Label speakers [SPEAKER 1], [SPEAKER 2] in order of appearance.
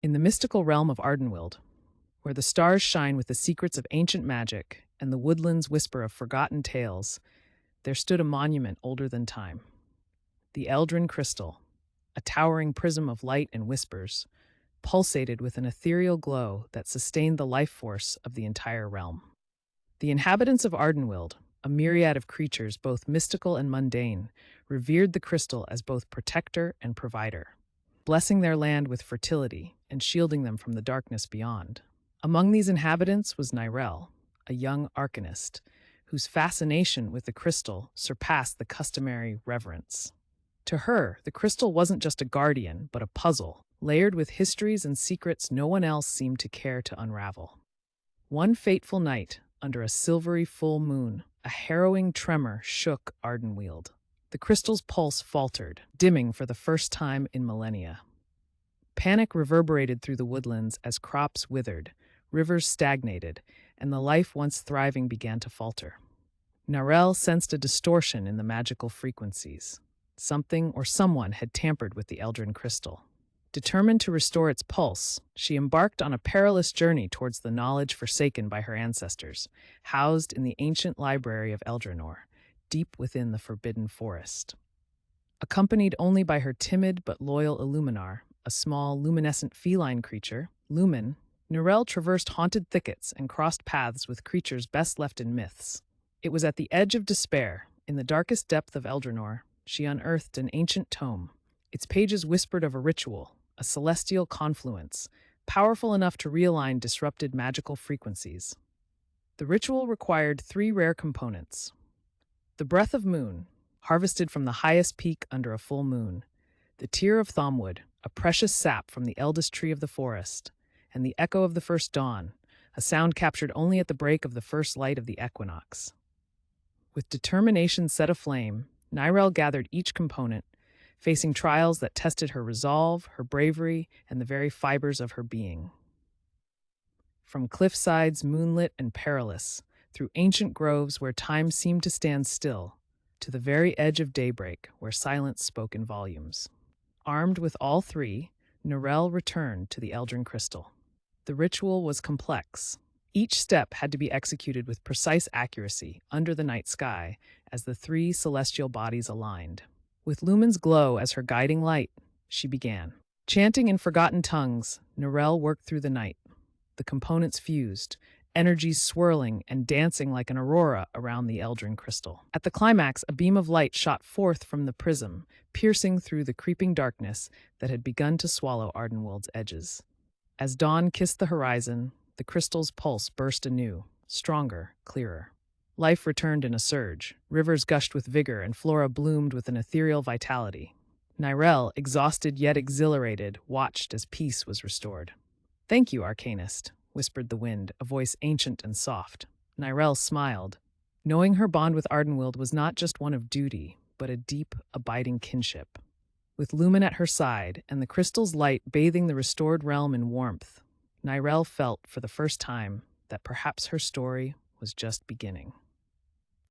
[SPEAKER 1] In the mystical realm of Ardenweald, where the stars shine with the secrets of ancient magic and the woodlands whisper of forgotten tales, there stood a monument older than time. The Eldrin crystal, a towering prism of light and whispers, pulsated with an ethereal glow that sustained the life force of the entire realm. The inhabitants of Ardenweald, a myriad of creatures both mystical and mundane, revered the crystal as both protector and provider, blessing their land with fertility and shielding them from the darkness beyond. Among these inhabitants was Nyrel, a young arcanist, whose fascination with the crystal surpassed the customary reverence. To her, the crystal wasn't just a guardian, but a puzzle, layered with histories and secrets no one else seemed to care to unravel. One fateful night, under a silvery full moon, a harrowing tremor shook Ardenweald. The crystal's pulse faltered, dimming for the first time in millennia. Panic reverberated through the woodlands as crops withered, rivers stagnated, and the life once thriving began to falter. Narelle sensed a distortion in the magical frequencies. Something or someone had tampered with the Eldrin crystal. Determined to restore its pulse, she embarked on a perilous journey towards the knowledge forsaken by her ancestors, housed in the ancient library of Eldrinor, deep within the Forbidden Forest. Accompanied only by her timid but loyal Illuminar, a small, luminescent feline creature, Lumen, Narelle traversed haunted thickets and crossed paths with creatures best left in myths. It was at the edge of despair, in the darkest depth of Eldrinor, she unearthed an ancient tome. Its pages whispered of a ritual, a celestial confluence, powerful enough to realign disrupted magical frequencies. The ritual required 3 rare components: the breath of moon, harvested from the highest peak under a full moon; the tear of Thomwood, a precious sap from the eldest tree of the forest; and the echo of the first dawn, a sound captured only at the break of the first light of the equinox. With determination set aflame, Nyrelle gathered each component, facing trials that tested her resolve, her bravery, and the very fibers of her being. From cliffsides moonlit and perilous, through ancient groves where time seemed to stand still, to the very edge of daybreak where silence spoke in volumes. Armed with all 3, Narelle returned to the Eldrin crystal. The ritual was complex. Each step had to be executed with precise accuracy under the night sky as the 3 celestial bodies aligned. With Lumen's glow as her guiding light, she began. Chanting in forgotten tongues, Narelle worked through the night. The components fused, energies swirling and dancing like an aurora around the Eldrin crystal. At the climax, a beam of light shot forth from the prism, piercing through the creeping darkness that had begun to swallow Ardenweald's edges. As dawn kissed the horizon, the crystal's pulse burst anew, stronger, clearer. Life returned in a surge. Rivers gushed with vigor and flora bloomed with an ethereal vitality. Nyrelle, exhausted yet exhilarated, watched as peace was restored. "Thank you, Arcanist," whispered the wind, a voice ancient and soft. Nyrelle smiled, knowing her bond with Ardenweald was not just one of duty, but a deep, abiding kinship. With Lumen at her side and the crystal's light bathing the restored realm in warmth, Nyrelle felt, for the first time, that perhaps her story was just beginning.